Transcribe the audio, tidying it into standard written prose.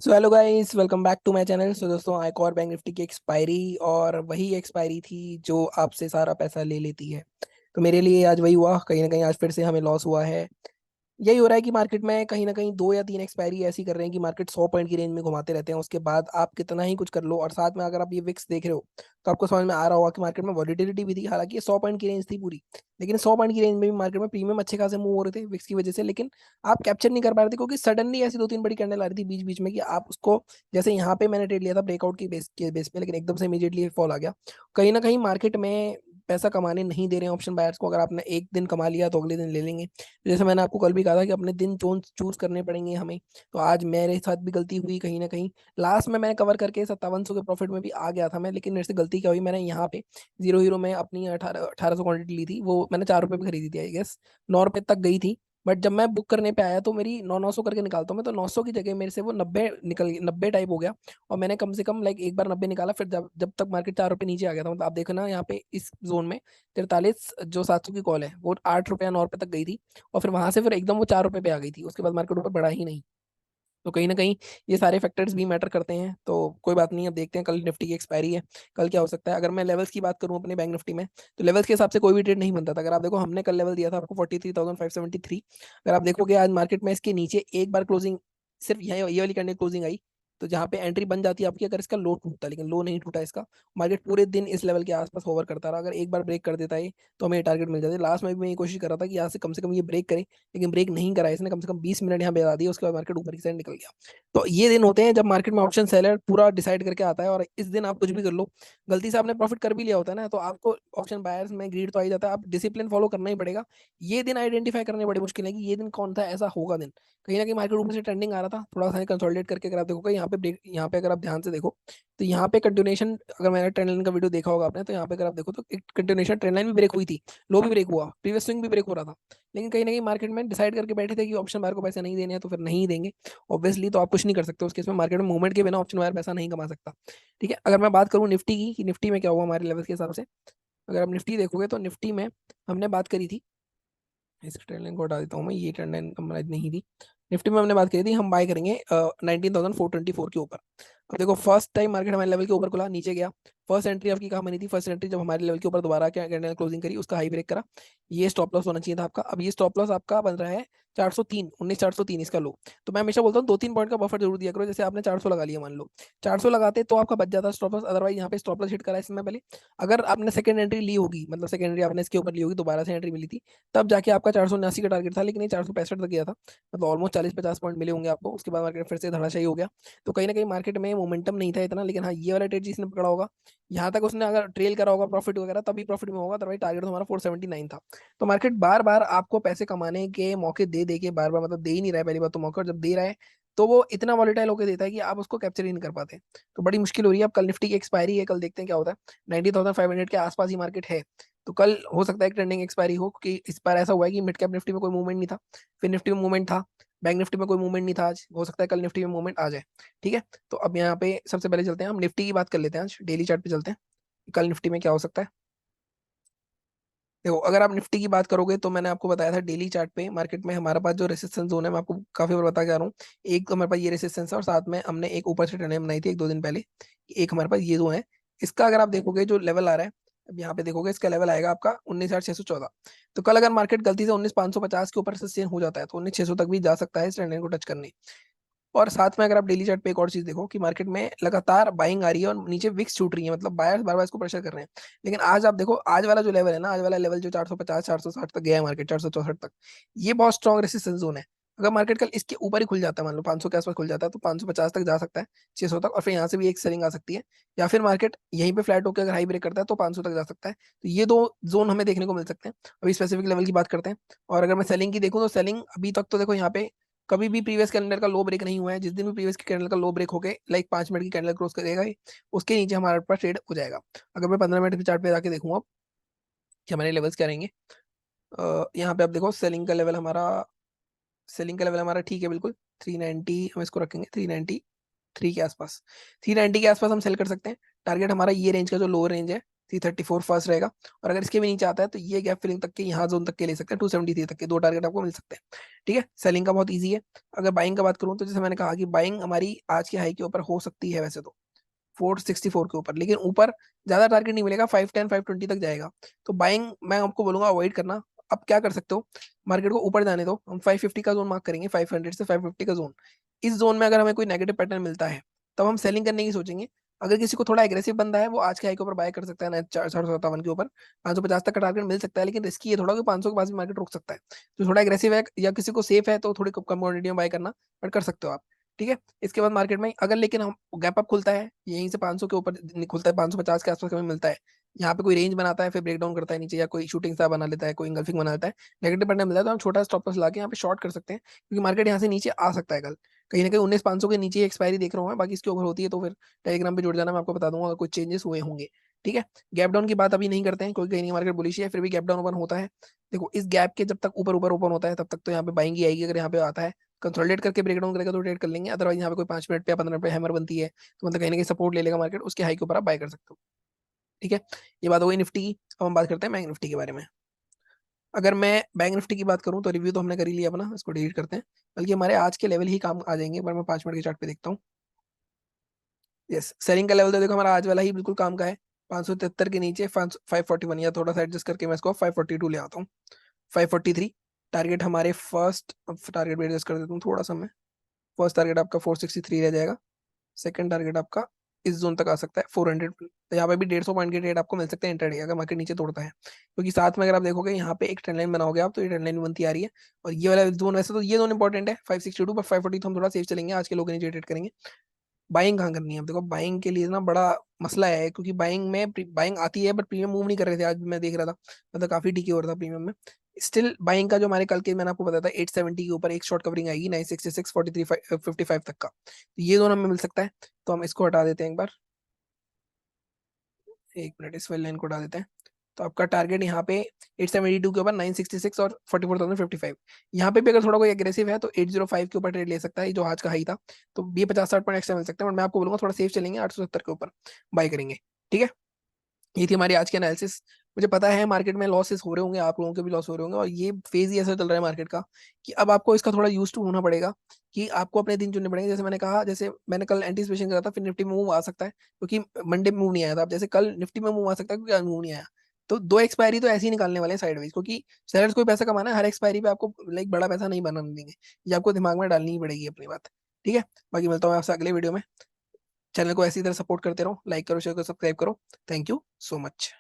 So hello guys, welcome back to my channel. So दोस्तों, एक और बैंक निफ्टी की एक्सपायरी, और वही एक्सपायरी थी जो आपसे सारा पैसा ले लेती है। तो मेरे लिए आज वही हुआ। कहीं ना कहीं आज फिर से हमें लॉस हुआ है। यही हो रहा है कि मार्केट में कहीं ना कहीं दो या तीन एक्सपायरी ऐसी कर रहे हैं कि मार्केट 100 पॉइंट की रेंज में घुमाते रहते हैं। उसके बाद आप कितना ही कुछ कर लो, और साथ में अगर आप ये विक्स देख रहे हो तो आपको समझ में आ रहा होगा कि मार्केट में वॉलिटिलिटी भी थी। हालांकि ये 100 पॉइंट की रेंज थी पूरी, लेकिन 100 पॉइंट की रेंज में भी मार्केट में प्रीमियम अच्छे खासे मूव हो रहे थे विक्स की वजह से। लेकिन आप कैप्चर नहीं कर पा रहे थे क्योंकि सडनली ऐसी दो तीन बड़ी कैंडल आ रही थी बीच बीच में कि आप उसको, जैसे यहाँ पे मैंने ट्रेड लिया था ब्रेकआउट की बेस पे, लेकिन एकदम से इमीडिएटली फॉल आ गया। कहीं ना कहीं मार्केट में पैसा कमाने नहीं दे रहे हैं ऑप्शन बायर्स को। अगर आपने एक दिन कमा लिया तो अगले दिन ले लेंगे। जैसे मैंने आपको कल भी कहा था कि अपने दिन चूज करने पड़ेंगे हमें। तो आज मेरे साथ भी गलती हुई कहीं ना कहीं। लास्ट में मैंने कवर करके 5700 के प्रॉफिट में भी आ गया था मैं, लेकिन मेरे से गलती क्या हुई, मैंने यहाँ पे जीरो हीरो में अपनी 1800 क्वांटिटी ली थी। वो मैंने 4 रुपये पे खरीदी थी, आई गेस 9 रुपये तक गई थी। बट जब मैं बुक करने पे आया तो मेरी 900 करके निकालता हूँ मैं, तो 900 की जगह मेरे से वो 90 निकल, 90 टाइप हो गया। और मैंने कम से कम लाइक एक बार 90 निकाला, फिर जब जब तक मार्केट 4 रुपये नीचे आ गया था। मतलब आप देखो ना, यहाँ पे इस जोन में 43 जो 700 की कॉल है वो 8 रुपया 9 रुपये तक गई थी। और फिर वहां से फिर एकदम वो 4 रुपये पे आ गई थी। उसके बाद मार्केट ऊपर बढ़ा ही नहीं। तो कहीं ना कहीं ये सारे फैक्टर्स भी मैटर करते हैं। तो कोई बात नहीं, अब देखते हैं कल निफ्टी की एक्सपायरी है, कल क्या हो सकता है। अगर मैं लेवल्स की बात करूं अपने बैंक निफ्टी में, तो लेवल्स के हिसाब से कोई भी ट्रेड नहीं बनता था। अगर आप देखो, हमने कल लेवल दिया था आपको 43,573। अगर आप देखोगे आज मार्केट में इसके नीचे एक बार क्लोजिंग, सिर्फ ये वाली कैंडल क्लोजिंग आई, तो जहाँ पे एंट्री बन जाती है आपकी अगर इसका लो टूटता, लेकिन लो नहीं टूटा इसका। मार्केट पूरे दिन इस लेवल के आसपास होवर करता रहा। अगर एक बार ब्रेक कर देता है तो हमें टारगेट मिल जाता है। लास्ट में भी मैं ये कोशिश कर रहा था कि यहाँ से कम ये ब्रेक करे, लेकिन ब्रेक नहीं करा इसने। कम से कम 20 मिनट यहाँ बता दिया, उसके बाद मार्केट ऊपर की साइड निकल गया। तो ये दिन होते हैं जब मार्केट में ऑप्शन सेलर पूरा डिसाइड करके आता है, और इस दिन आप कुछ भी कर लो, गलती से आपने प्रॉफिट कर भी लिया होता है ना, तो आपको ऑप्शन बायर्स में ग्रीड तो आ ही जाता है। आप डिसिप्लिन फॉलो करना ही पड़ेगा। ये दिन आइडेंटिफाई करने बड़ी मुश्किल है कि ये दिन कौन था ऐसा होगा दिन। कहीं ना कहीं मार्केट ऊपर से ट्रेंडिंग आ रहा था, थोड़ा सा कंसोलिडेट करके। अगर आप देखोगे यहाँ पे ब्रेक, यहाँ पे अगर आप ध्यान से देखो तो यहाँ पे कंटिन्यूएशन, अगर मैंने ट्रेंड लाइन का वीडियो देखा होगा आपने, तो यहाँ पे अगर आप देखो तो एक कंटिन्यूएशन ट्रेंड लाइन भी ब्रेक हुई थी, लो भी ब्रेक हुआ, प्रीवियस स्विंग भी ब्रेक हो रहा था। लेकिन कहीं ना कहीं मार्केट में डिसाइड करके बैठे थे कि ऑप्शन बायर को पैसे नहीं देने हैं, तो फिर नहीं देंगे ऑब्वियसली। तो आप कुछ नहीं कर सकते उस केस में, मार्केट में मूवमेंट के बिना ऑप्शन बायर पैसा नहीं कमा सकता। ठीक है, अगर मैं बात करूँ निफ्टी की कि निफ्टी में क्या हुआ हमारे लेवल के हिसाब से। अगर आप निफ्टी देखोगे तो निफ्टी में हमने बात करी थी, इस ट्रेंड लाइन को हटा देता हूँ मैं, ये ट्रेंड लाइन हमारी नहीं थी। निफ्टी में हमने बात करी थी हम बाय करेंगे 19,424 के ऊपर। अब देखो, फर्स्ट टाइम मार्केट हमारे लेवल के ऊपर खुला, नीचे गया। फर्स्ट एंट्री आपकी कहाँ बनी थी? फर्स्ट एंट्री जब हमारे लेवल के ऊपर दोबारा क्या कैंडल क्लोजिंग करी, उसका हाई ब्रेक करा। ये स्टॉप लॉस होना चाहिए था आपका। अब ये स्टॉप लॉस आपका बन रहा है 403, 19,403 इसका लो। तो मैं हमेशा बोलता हूँ 2-3 पॉइंट का बफर जरूर दिया करो। जैसे आपने 400 लगा लिया मान लो, 400 लगाते तो आपका बच जाता स्टॉप लॉस। अदरवाइज यहाँ पे स्टॉप लॉस हिट करा इसमें पहले। अगर आपने सेकंड एंट्री ली होगी, मतलब सेकंड एंट्री आपने इसके ऊपर ली होगी, दोबारा से एंट्री मिली थी, तब जाके आपका 479 का टारगेट था, लेकिन ये 465 तक गया था। मतलब ऑलमोस्ट 40-50 पॉइंट मिले होंगे आपको। उसके बाद मार्केट फिर से धड़ाशायी हो गया। तो कहीं ना कहीं मार्केट में मोमेंटम नहीं था इतना। लेकिन हाँ, ये वाला ट्रेड जिसने पकड़ा होगा, यहाँ तक उसने अगर ट्रेल करा होगा प्रॉफिट वगैरह, तभी प्रॉफिट में होगा। अदरवाइज टारगेट तो हमारा 479 था। तो मार्केट बार बार आपको पैसे कमाने के मौके दे दे के बार बार, मतलब दे ही नहीं रहा है पहली बात तो मौका, और जब दे रहा है तो वो इतना वॉलेटाइल होकर देता है कि आप उसको कैप्चर ही नहीं कर पाते। तो बड़ी मुश्किल हो रही है। अब कल निफ्टी की एक्सपायरी है, कल देखते हैं क्या होता है। 90,500 के आसपास ही मार्केट है। तो कल हो सकता है एक ट्रेंडिंग एक्सपायरी हो, क्योंकि इस बार ऐसा हुआ है कि मिड कैप निफ्टी में कोई मूवमेंट नहीं था, फिर निफ्टी में मूवमेंट था, बैंक निफ्टी में कोई मूवमेंट नहीं था आज। हो सकता है कल निफ्टी में मूवमेंट आ जाए। ठीक है, तो अब यहाँ पे सबसे पहले चलते हैं, हम निफ्टी की बात कर लेते हैं। आज डेली चार्ट पे चलते हैं, कल निफ्टी में क्या हो सकता है। देखो, अगर आप निफ्टी की बात करोगे तो मैंने आपको बताया था डेली चार्ट पे मार्केट में हमारे पास जो रेसिस्टेंस जोन है, मैं आपको काफी बार बता के आ रहा हूँ। एक तो हमारे पास ये रेसिस्टेंस है, और साथ में हमने एक ऊपर से ट्रेंड बनाई थी 1-2 दिन पहले। एक हमारे पास ये जोन है। इसका अगर आप देखोगे जो लेवल आ रहा है, अब यहाँ पे देखोगे इसका लेवल आएगा आपका 19,614। तो कल अगर मार्केट गलती से 19,550 के ऊपर सस्टेन हो जाता है तो 19,600 तक भी जा सकता है इस ट्रेंड लाइन को टच करने। और साथ में अगर आप डेली चार्ट पे एक और चीज देखो कि मार्केट में लगातार बाइंग आ रही है और नीचे विक्स छूट रही है, मतलब बायर्स बार बार इसको प्रेशर कर रहे हैं। लेकिन आज आप देखो, आज वाला जो लेवल है ना, आज वाला लेवल जो 450 460 तक गया है मार्केट, 464 तक, ये बहुत स्ट्रॉन्ग रेसिस्टेंस जोन है। अगर मार्केट कल इसके ऊपर ही खुल जाता है, मान लो 500 के आसपास खुल जाता है, तो 550 तक जा सकता है, 600 तक, और फिर यहाँ से भी एक सेलिंग आ सकती है। या फिर मार्केट यहीं पे फ्लैट होकर अगर हाई ब्रेक करता है तो 500 तक जा सकता है। तो ये दो जोन हमें देखने को मिल सकते हैं। अभी स्पेसिफिक लेवल की बात करते हैं। और अगर मैं सेलिंग की देखूँ तो सेलिंग अभी तक तो देखो, यहाँ पे कभी भी प्रीवियस कैलेंडर का लो ब्रेक नहीं हुआ है। जिस दिन भी प्रीवियस कैलेंडर का लो ब्रेक होके लाइक 5 मिनट की कैंडल क्रॉस करेगा ही, उसके नीचे हमारे पास ट्रेड हो जाएगा। अगर मैं 15 मिनट की चार्ट पे जाके देखूंगा कि हमारे लेवल्स क्या रहेंगे, यहाँ पे आप देखो सेलिंग का लेवल हमारा ठीक है बिल्कुल। 390 हम इसको रखेंगे, 393 के आसपास। 390 के आसपास हम सेल कर सकते हैं। टारगेट हमारा ये रेंज का जो लोअर रेंज है, 334 फर्स्ट रहेगा। और अगर इसके भी नीचे आता है तो ये गैप फिलिंग तक के यहाँ जोन तक के ले सकते हैं, 273 तक के 2 टारगेट आपको मिल सकते हैं। ठीक है, सेलिंग का बहुत ईजी है। अगर बाइंग का बात करूँ तो जैसे मैंने कहा कि बाइंग हमारी आज के हाई के ऊपर हो सकती है वैसे तो 464 के ऊपर, लेकिन ऊपर ज्यादा टारगेट नहीं मिलेगा, 510 520 तक जाएगा। तो बाइंग मैं आपको बोलूंगा अवॉइड करना। अब क्या कर सकते हो, मार्केट को ऊपर जाने दो, हम 550 का जोन मार्क करेंगे, 500 से 550 का जोन। इस जोन में अगर हमें कोई नेगेटिव पैटर्न मिलता है तब हम सेलिंग करने की सोचेंगे। अगर किसी को थोड़ा एग्रेसिव बंदा है वो आज के हाई के ऊपर बाय कर सकता है ना, 457 के ऊपर 550 तक का टारगेट मिल सकता है, लेकिन रिस्की है थोड़ा कि 500 के पास भी मार्केट रुक सकता है। तो थोड़ा एग्रेसिव है या किसी को सेफ है तो थोड़ी कम क्वांटिटी में बाय करना, बट कर सकते हो आप। ठीक है, इसके बाद मार्केट में अगर लेकिन हम गैप अप खुलता है यहीं से 500 के ऊपर खुलता है, 550 के आसपास हमें मिलता है, यहाँ पे कोई रेंज बनाता है फिर ब्रेक डाउन करता है नीचे, या कोई शूटिंग स्टार बना लेता है, कोई इंगल्फिंग बना लेता है, नेगेटिव पैटर्न मिलता है, तो हम छोटा स्टॉप लॉस लाके यहाँ पे शॉर्ट कर सकते हैं, क्योंकि मार्केट यहाँ से नीचे आ सकता है कल। कहीं ना कहीं 19,500 के नीचे एक्सपायरी देख रहा हूँ मैं, बाकी इसके ऊपर होती है तो फिर टेलीग्राम पे जुड़ जाना, मैं आपको बता दूंगा अगर कुछ चेंजेस हुए होंगे। ठीक है, गैप डाउन की बात अभी नहीं करते हैं, क्योंकि कहीं मार्केट बुलिश है, फिर भी गैप डाउन ओपन होता है। देखो इस गैप के जब तक ऊपर ऊपर ओपन होता है तब तक तो यहाँ पे बाइंग ही आएगी, अगर यहाँ पे आता है कंसोलिडेट करके ब्रेक डाउन करेगा तो ट्रेड कर लेंगे, अदरवाइज यहाँ पे कोई 5 मिनट पे या 15 मिनट पे हैमर बनती है तो मतलब कहीं ना कहीं सपोर्ट ले लेगा मार्केट, उसके हाई के ऊपर आप बाय कर सकते हो। ठीक है, ये बात हो गई निफ्टी की। अब हम बात करते हैं बैंक निफ्टी के बारे में। अगर मैं बैंक निफ्टी की बात करूं तो रिव्यू तो हमने कर ही लिया अपना, इसको डिलीट करते हैं, बल्कि हमारे आज के लेवल ही काम आ जाएंगे, पर मैं 5 मिनट के चार्ट पे देखता हूँ। यस, सेलिंग का लेवल तो देखो हमारा आज वाला ही बिल्कुल काम का है, 573 के नीचे 541, या थोड़ा सा एडजस्ट करके मैं इसको 542 ले आता हूँ, 543 टारगेट हमारे फर्स्ट। टारगेट भी एडजस्ट कर देता हूँ थोड़ा सा मैं, फर्स्ट टारगेट आपका 463 रह जाएगा, सेकंड टारगेट आपका इस जोन तक आ सकता है 400। तो यहाँ पे भी 150 पॉइंट के ट्रेड आपको मिल सकते हैं इंटरडे, अगर मार्केट नीचे तोड़ता है, क्योंकि साथ में अगर आप देखोगे यहाँ पे एक ट्रेंड लाइन बनाओगे आप तो ये ट्रेंड लाइन बनती आ रही है। और ये वाला जोन, वैसे तो ये जोन इंपॉर्टेंट है 562, पर 540 तो हम थोड़ा सेफ चलेंगे, आज के लोग नीचे ट्रेड करेंगे। बाइंग कहाँ करनी है, अब देखो बाइंग के लिए ना बड़ा मसला है, क्योंकि बाइंग में बाइंग आती है बट प्रीमियम मूव नहीं कर रहे थे, आज भी मैं देख रहा था, मतलब काफी ठीक हो रहा था प्रीमियम में। स्टिल बाइंग का जो हमारे कल के मैंने आपको बताया था 870 के ऊपर एक शॉर्ट कवरिंग आएगी, 966 43 55 तक का, तो ये दोनों हमें मिल सकता है। तो हम इसको हटा देते हैं एक बार, एक मिनट इस वाली लाइन को हटा देते हैं। तो आपका टारगेट यहाँ पे 872 के ऊपर 966 और 44,055, यहाँ पे भी अगर थोड़ा कोई एग्रेसिव है तो 805 के ऊपर ट्रेड ले सकता है, जो आज का हाई था। तो ये 50-60 पॉइंट एक्स्ट्रा मिल सकते हैं, और मैं आपको बोलूंगा थोड़ा सेफ चलेंगे, 870 के ऊपर बाय करेंगे। ठीक है, ये थी हमारी आज की एनालिसिस। मुझे पता है मार्केट में लॉसेस हो रहे होंगे, आप लोगों के भी लॉस हो रहे होंगे, और ये फेज ही ऐसा चल रहा है मार्केट का कि अब आपको इसका थोड़ा यूज टू होना पड़ेगा, कि आपको अपने दिन चुनने पड़ेंगे। जैसे मैंने कहा, जैसे मैंने कल एंटीसिपेशन करा था, फिर निफ्टी में मूव आ सकता है क्योंकि मंडे में मूव नहीं आया था, अब जैसे कल निफ्टी में मूव आ सकता है क्योंकि आज मूव नहीं आया। तो दो एक्सपायरी तो ऐसे ही निकालने वाले हैं साइडवेज, क्योंकि सेलर्स को भी पैसा कमाना है, हर एक्सपायरी पे आपको लाइक बड़ा पैसा नहीं बनाने देंगे, ये आपको दिमाग में डालनी ही पड़ेगी अपनी बात। ठीक है, बाकी मिलता हूँ आपसे अगले वीडियो में। चैनल को ऐसी तरह सपोर्ट करते रहो, लाइक करो, शेयर करो, सब्सक्राइब करो। Thank you so much.